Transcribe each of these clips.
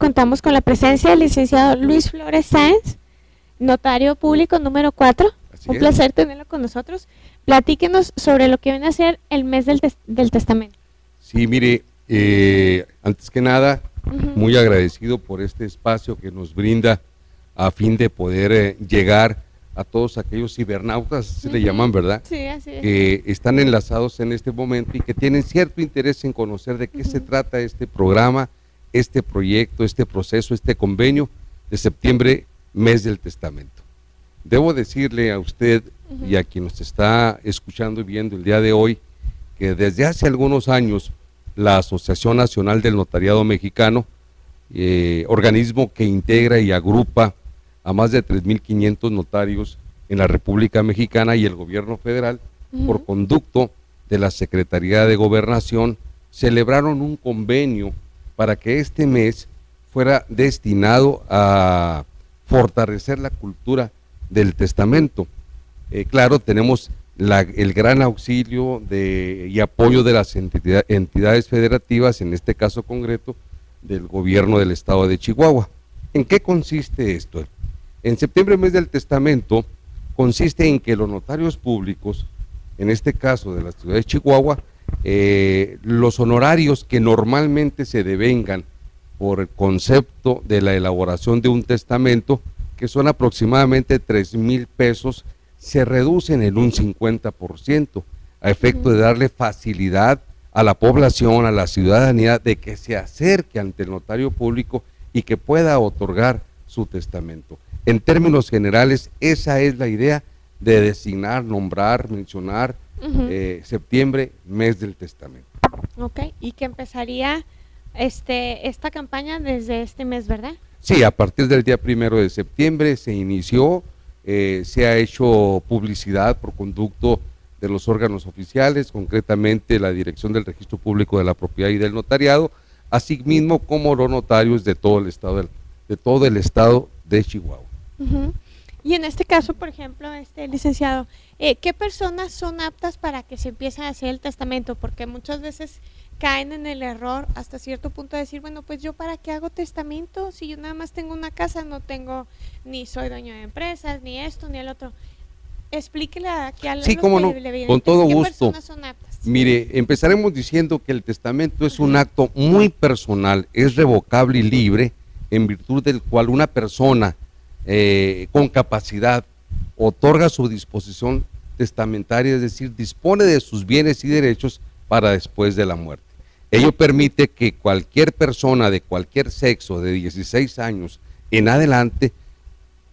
contamos con la presencia del licenciado Luis Flores Sáenz, notario público número 4. Un placer tenerlo con nosotros. Platíquenos sobre lo que viene a ser el mes del testamento. Sí, mire, antes que nada, muy agradecido por este espacio que nos brinda a fin de poder llegar a todos aquellos cibernautas, se le llaman, ¿verdad? Sí, así es. Que están enlazados en este momento y que tienen cierto interés en conocer de qué se trata este programa, este proyecto, este proceso, este convenio de septiembre, mes del testamento. Debo decirle a usted y a quien nos está escuchando y viendo el día de hoy que desde hace algunos años la Asociación Nacional del Notariado Mexicano, organismo que integra y agrupa a más de 3.500 notarios en la República Mexicana, y el gobierno federal, por conducto de la Secretaría de Gobernación, celebraron un convenio para que este mes fuera destinado a fortalecer la cultura del testamento. Claro, tenemos el gran auxilio y apoyo de las entidades federativas, en este caso concreto, del gobierno del estado de Chihuahua. ¿En qué consiste esto? En septiembre, mes del testamento, consiste en que los notarios públicos, en este caso de la ciudad de Chihuahua, los honorarios que normalmente se devengan por el concepto de la elaboración de un testamento, que son aproximadamente 3,000 pesos, se reducen en un 50%, a efecto de darle facilidad a la población, a la ciudadanía, de que se acerque ante el notario público y que pueda otorgar su testamento. En términos generales, esa es la idea de designar, nombrar, mencionar septiembre, mes del testamento. Ok, y que empezaría esta campaña desde este mes, ¿verdad? Sí, a partir del día 1 de septiembre se inició, se ha hecho publicidad por conducto de los órganos oficiales, concretamente la Dirección del Registro Público de la Propiedad y del Notariado, así mismo como los notarios de todo el estado de Chihuahua. Y en este caso, por ejemplo, licenciado, ¿qué personas son aptas para que se empiece a hacer el testamento? Porque muchas veces caen en el error hasta cierto punto de decir, bueno, pues yo para qué hago testamento si yo nada más tengo una casa, no tengo, ni soy dueño de empresas, ni esto, ni el otro. Explíquele aquí a los sí, cómo no, con todo gusto. ¿Qué personas son aptas? Mire, empezaremos diciendo que el testamento es un acto muy personal, es revocable y libre, en virtud del cual una persona con capacidad otorga su disposición testamentaria, es decir, dispone de sus bienes y derechos para después de la muerte. Ello permite que cualquier persona de cualquier sexo de 16 años en adelante,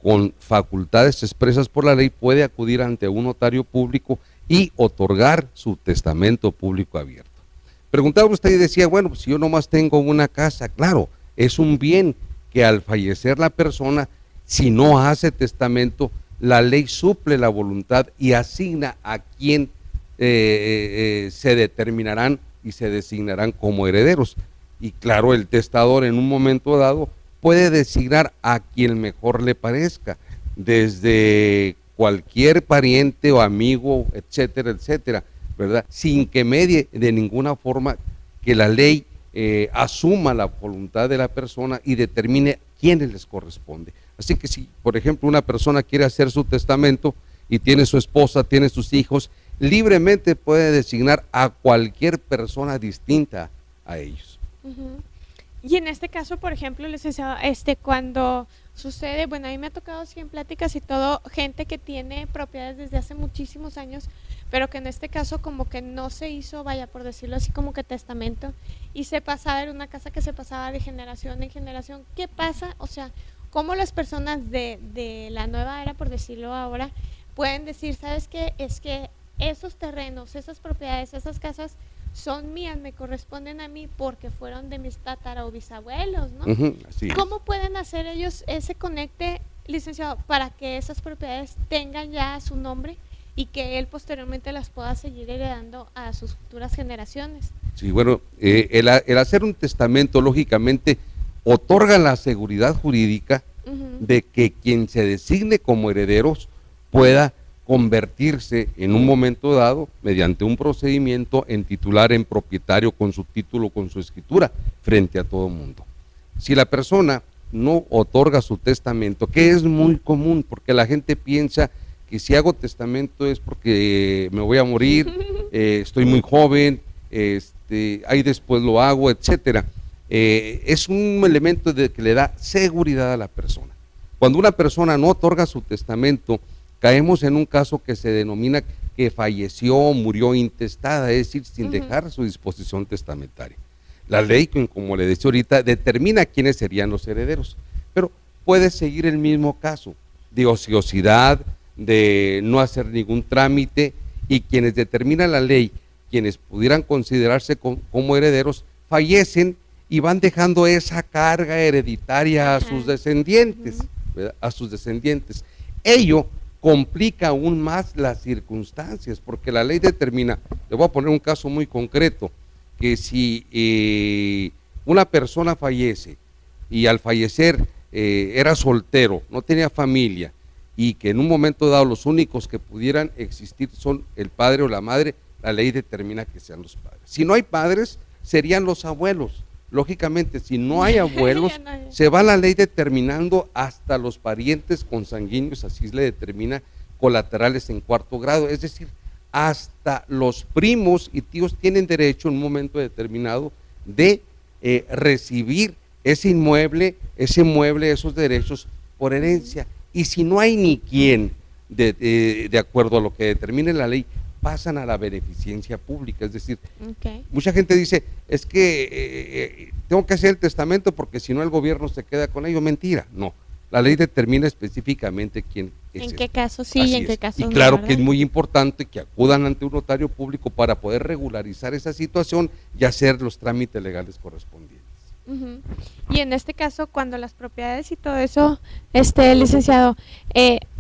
con facultades expresas por la ley, puede acudir ante un notario público y otorgar su testamento público abierto. Preguntaba usted y decía, bueno, pues si yo nomás tengo una casa, claro, es un bien que al fallecer la persona, si no hace testamento, la ley suple la voluntad y asigna a quien se determinarán y se designarán como herederos. Y claro, el testador en un momento dado puede designar a quien mejor le parezca, desde cualquier pariente o amigo, etcétera, etcétera, ¿verdad? Sin que medie de ninguna forma que la ley asuma la voluntad de la persona y determine quiénes les corresponde. Así que si, por ejemplo, una persona quiere hacer su testamento y tiene su esposa, tiene sus hijos, libremente puede designar a cualquier persona distinta a ellos. Y en este caso, por ejemplo, licenciado, cuando sucede, bueno, a mí me ha tocado así en pláticas y todo, gente que tiene propiedades desde hace muchísimos años, pero que en este caso como que no se hizo, vaya, por decirlo así, como que testamento, y se pasaba, era una casa que se pasaba de generación en generación. ¿Qué pasa? O sea, ¿cómo las personas de la nueva era, por decirlo ahora, pueden decir, ¿sabes qué? Es que esos terrenos, esas propiedades, esas casas son mías, me corresponden a mí porque fueron de mis tatara o bisabuelos, ¿no? Así es. ¿Cómo pueden hacer ellos ese conecte, licenciado, para que esas propiedades tengan ya su nombre y que él posteriormente las pueda seguir heredando a sus futuras generaciones? Sí, bueno, el hacer un testamento, lógicamente, otorga la seguridad jurídica de que quien se designe como herederos pueda convertirse en un momento dado, mediante un procedimiento, en titular, en propietario, con su título, con su escritura, frente a todo mundo. Si la persona no otorga su testamento, que es muy común, porque la gente piensa que si hago testamento es porque me voy a morir, estoy muy joven, ahí después lo hago, etcétera. Es un elemento que le da seguridad a la persona. Cuando una persona no otorga su testamento, caemos en un caso que se denomina que falleció o murió intestada, es decir, sin dejar su disposición testamentaria. La ley, como le decía ahorita, determina quiénes serían los herederos, pero puede seguir el mismo caso de ociosidad, de no hacer ningún trámite, y quienes determina la ley, quienes pudieran considerarse como herederos, fallecen y van dejando esa carga hereditaria a sus descendientes, ¿verdad? A sus descendientes. Ello complica aún más las circunstancias, porque la ley determina, le voy a poner un caso muy concreto, que si una persona fallece y al fallecer era soltero, no tenía familia, y que en un momento dado los únicos que pudieran existir son el padre o la madre, la ley determina que sean los padres. Si no hay padres, serían los abuelos. Lógicamente, si no hay abuelos, se va la ley determinando hasta los parientes consanguíneos, así se le determina, colaterales en cuarto grado, es decir, hasta los primos y tíos tienen derecho en un momento determinado de recibir ese inmueble, ese mueble, esos derechos por herencia. Y si no hay ni quien, de acuerdo a lo que determine la ley, pasan a la beneficencia pública. Es decir, mucha gente dice, es que tengo que hacer el testamento porque si no el gobierno se queda con ello. Mentira, no. La ley determina específicamente quién es. ¿En qué caso sí y en qué caso no? Y claro que es muy importante que acudan ante un notario público para poder regularizar esa situación y hacer los trámites legales correspondientes. Y en este caso, cuando las propiedades y todo eso, licenciado,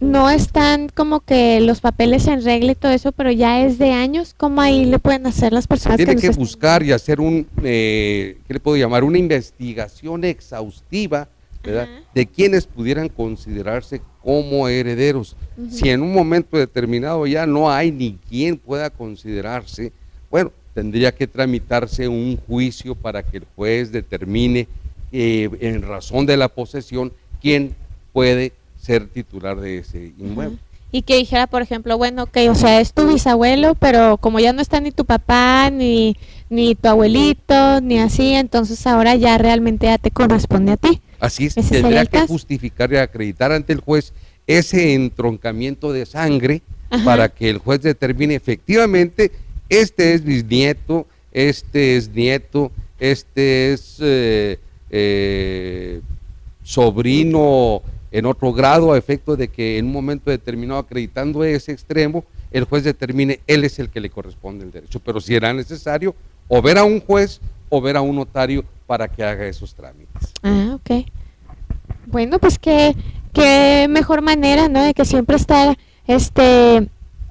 no están como que los papeles en regla y todo eso, pero ya es de años, ¿cómo ahí le pueden hacer las personas? Tiene que buscar y hacer ¿qué le puedo llamar? Una investigación exhaustiva, ¿verdad? De quienes pudieran considerarse como herederos. Si en un momento determinado ya no hay ni quien pueda considerarse, bueno, tendría que tramitarse un juicio para que el juez determine en razón de la posesión quién puede ser titular de ese inmueble. Y que dijera, por ejemplo, bueno, que o sea, es tu bisabuelo, pero como ya no está ni tu papá, ni tu abuelito, ni así, entonces ahora ya realmente ya te corresponde a ti. Así es, tendría que justificar y acreditar ante el juez ese entroncamiento de sangre para que el juez determine efectivamente este es bisnieto, este es nieto, este es sobrino en otro grado, a efecto de que en un momento determinado, acreditando ese extremo, el juez determine, él es el que le corresponde el derecho. Pero si era necesario, o ver a un juez o ver a un notario para que haga esos trámites. Ok. Bueno, pues qué mejor manera, ¿no? De que siempre estar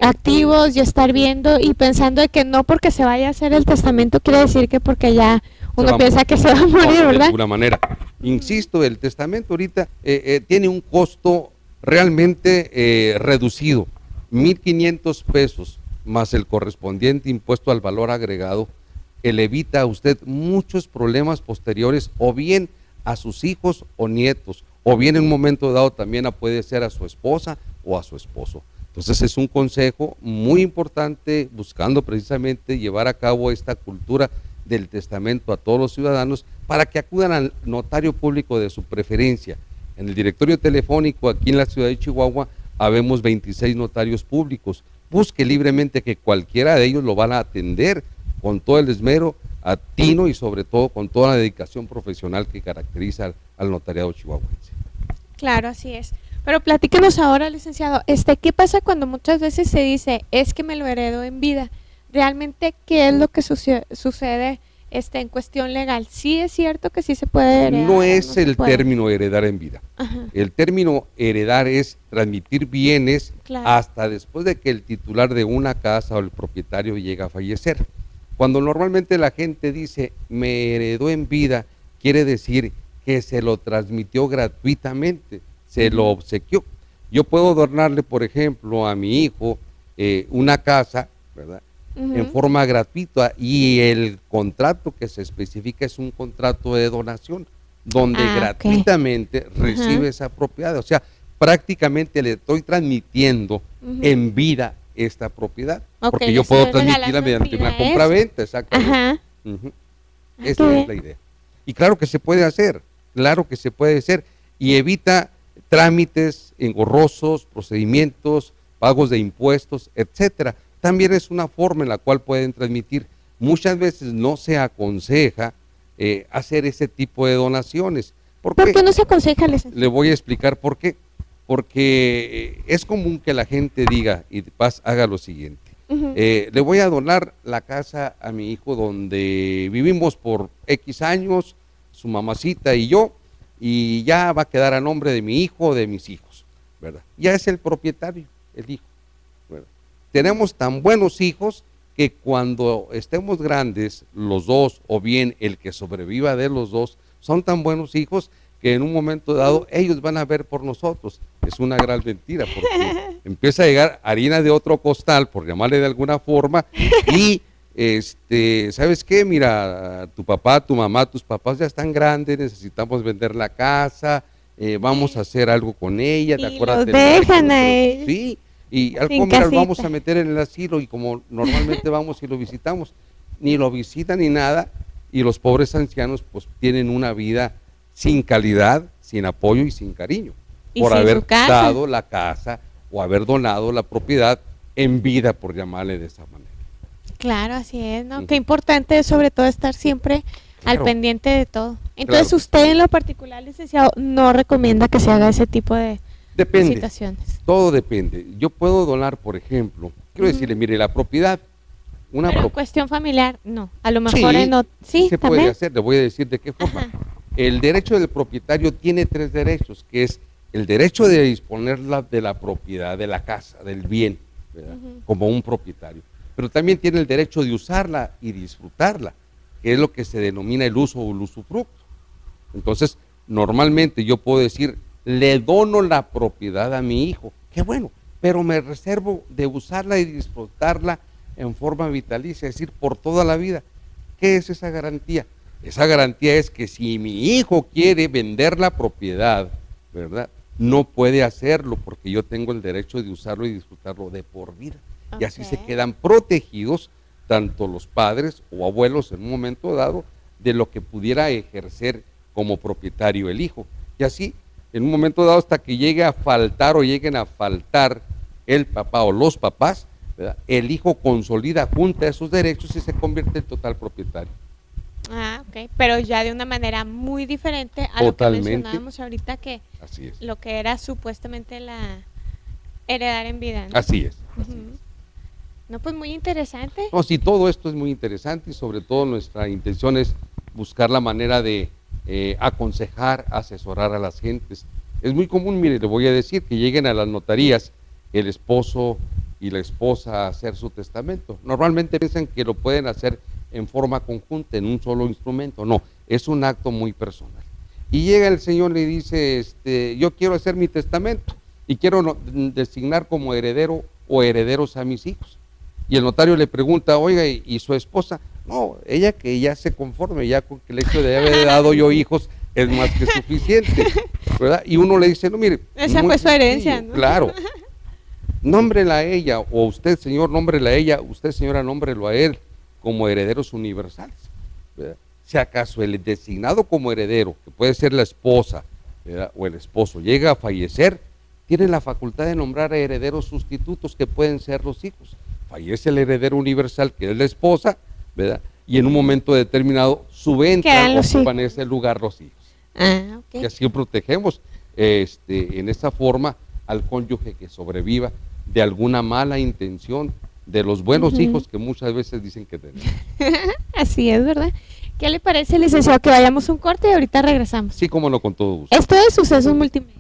activos y estar viendo y pensando de que no porque se vaya a hacer el testamento quiere decir que porque ya uno piensa que se va a morir, ¿verdad? De alguna manera. Insisto, el testamento ahorita tiene un costo realmente reducido, 1,500 pesos más el correspondiente impuesto al valor agregado, le evita a usted muchos problemas posteriores, o bien a sus hijos o nietos, o bien en un momento dado también puede ser a su esposa o a su esposo. Entonces es un consejo muy importante, buscando precisamente llevar a cabo esta cultura del testamento a todos los ciudadanos, para que acudan al notario público de su preferencia. En el directorio telefónico aquí en la ciudad de Chihuahua habemos 26 notarios públicos. Busque libremente que cualquiera de ellos lo van a atender con todo el esmero, atino y sobre todo con toda la dedicación profesional que caracteriza al notariado chihuahuense. Claro, así es. Pero platícanos ahora, licenciado, ¿qué pasa cuando muchas veces se dice, es que me lo heredo en vida? ¿Realmente qué es lo que sucede en cuestión legal? ¿Sí es cierto que sí se puede heredar? No es el término heredar en vida. El término heredar es transmitir bienes hasta después de que el titular de una casa o el propietario llega a fallecer. Cuando normalmente la gente dice, me heredó en vida, quiere decir que se lo transmitió gratuitamente, se lo obsequió. Yo puedo donarle, por ejemplo, a mi hijo una casa, ¿verdad? En forma gratuita, y el contrato que se especifica es un contrato de donación. donde gratuitamente recibe esa propiedad. O sea, prácticamente le estoy transmitiendo en vida esta propiedad, porque yo puedo transmitirla mediante una compraventa, exactamente. Esa es la idea. Y claro que se puede hacer, y evita trámites engorrosos, procedimientos, pagos de impuestos, etcétera. También es una forma en la cual pueden transmitir. Muchas veces no se aconseja hacer ese tipo de donaciones. ¿Por qué no se aconseja? Le voy a explicar por qué. Porque es común que la gente diga, y paz, haga lo siguiente. Le voy a donar la casa a mi hijo donde vivimos por X años, su mamacita y yo, y ya va a quedar a nombre de mi hijo o de mis hijos, ¿verdad? Ya es el propietario, el hijo, ¿verdad? Tenemos tan buenos hijos que cuando estemos grandes, los dos, o bien el que sobreviva de los dos, son tan buenos hijos que en un momento dado ellos van a ver por nosotros. Es una gran mentira, porque empieza a llegar harina de otro costal, por llamarle de alguna forma, y ¿sabes qué? Mira, tu papá, tu mamá, tus papás ya están grandes, necesitamos vender la casa, vamos a hacer algo con ella, ¿te acuerdas? Los dejan a ellos. Sí, y al comer vamos a meter en el asilo, y como normalmente vamos y lo visitamos, ni lo visitan ni nada, y los pobres ancianos pues tienen una vida sin calidad, sin apoyo y sin cariño, por haber dado la casa o haber donado la propiedad en vida, por llamarle de esa manera. Claro, así es, ¿no? Qué importante es sobre todo estar siempre al pendiente de todo. Entonces, usted en lo particular, licenciado, no recomienda que se haga ese tipo de situaciones. Todo depende. Yo puedo donar, por ejemplo, quiero decirle, mire, la propiedad, pero cuestión familiar, no. A lo mejor sí, se puede hacer. Le voy a decir de qué forma. El derecho del propietario tiene 3 derechos, que es el derecho de disponer de la propiedad, de la casa, del bien, ¿verdad? Como un propietario. Pero también tiene el derecho de usarla y disfrutarla, que es lo que se denomina el uso o el usufructo. Entonces, normalmente yo puedo decir, le dono la propiedad a mi hijo, qué bueno, pero me reservo de usarla y disfrutarla en forma vitalicia, es decir, por toda la vida. ¿Qué es esa garantía? Esa garantía es que si mi hijo quiere vender la propiedad, ¿verdad?, no puede hacerlo porque yo tengo el derecho de usarlo y disfrutarlo de por vida. Y así se quedan protegidos tanto los padres o abuelos en un momento dado de lo que pudiera ejercer como propietario el hijo. Y así, en un momento dado, hasta que llegue a faltar o lleguen a faltar el papá o los papás, ¿verdad?, el hijo consolida, junta esos derechos y se convierte en total propietario. Pero ya de una manera muy diferente a lo que mencionábamos ahorita, que lo que era supuestamente la heredar en vida, ¿no? Así es. No, pues muy interesante. No, sí, todo esto es muy interesante y sobre todo nuestra intención es buscar la manera de aconsejar, asesorar a las gentes. Es muy común, mire, le voy a decir, que lleguen a las notarías el esposo y la esposa a hacer su testamento. Normalmente piensan que lo pueden hacer en forma conjunta, en un solo instrumento. No, es un acto muy personal. Y llega el señor y le dice, yo quiero hacer mi testamento y quiero designar como heredero o herederos a mis hijos. Y el notario le pregunta, oiga, ¿y su esposa? No, ella que ya se conforme, ya con que el hecho de haber dado yo hijos es más que suficiente, ¿verdad? Y uno le dice, no, mire. Esa fue su herencia, ¿no? Claro. Nómbrela a ella, o usted, señor, nómbrela a ella, usted, señora, nómbrelo a él como herederos universales, ¿verdad? Si acaso el designado como heredero, que puede ser la esposa, ¿verdad?, o el esposo, llega a fallecer, tiene la facultad de nombrar a herederos sustitutos que pueden ser los hijos. Fallece el heredero universal, que es la esposa, ¿verdad?, y en un momento determinado subentran o ocupan ese lugar los hijos. Y así protegemos en esa forma al cónyuge que sobreviva de alguna mala intención de los buenos hijos que muchas veces dicen que tenemos. Así es, ¿verdad? ¿Qué le parece, licenciado, que vayamos un corte y ahorita regresamos? Sí, cómo no, con todo gusto. Esto es Sucesos Multimedia.